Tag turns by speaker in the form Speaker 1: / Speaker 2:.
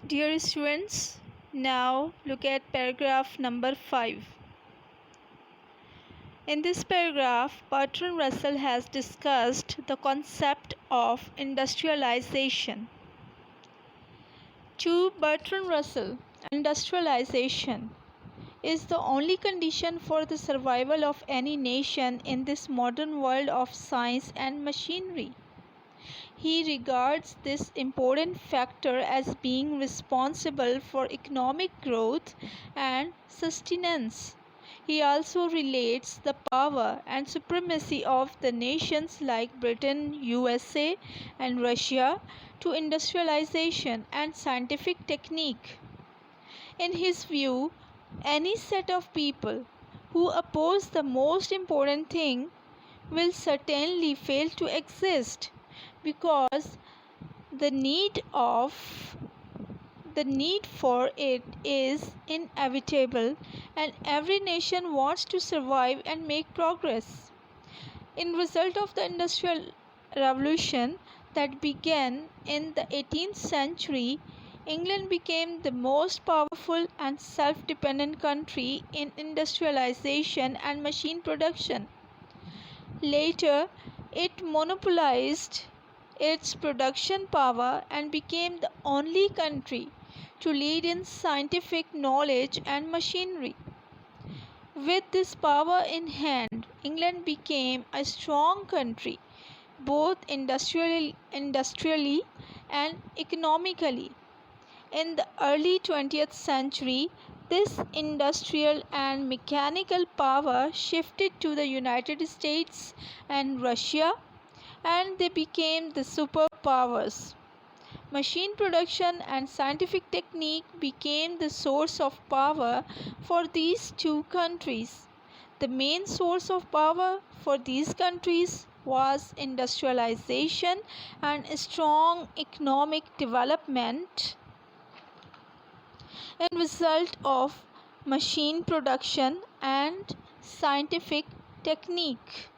Speaker 1: Dear students, now look at paragraph number 5. In this paragraph, Bertrand Russell has discussed the concept of industrialization. To Bertrand Russell, industrialization is the only condition for the survival of any nation in this modern world of science and machinery. He regards this important factor as being responsible for economic growth and sustenance. He also relates the power and supremacy of the nations like Britain, USA, and Russia to industrialization and scientific technique. In his view, any set of people who oppose the most important thing will certainly fail to exist, because the need for it is inevitable, and every nation wants to survive and make progress. In result of the industrial revolution that began in the 18th century, England became the most powerful and self-dependent country in industrialization and machine production. Later, it monopolized its production power and became the only country to lead in scientific knowledge and machinery. With this power in hand, England became a strong country, both industrially and economically. In the early 20th century, this industrial and mechanical power shifted to the United States and Russia, and they became the superpowers. Machine production and scientific technique became the source of power for these two countries. The main source of power for these countries was industrialization and strong economic development in result of machine production and scientific technique.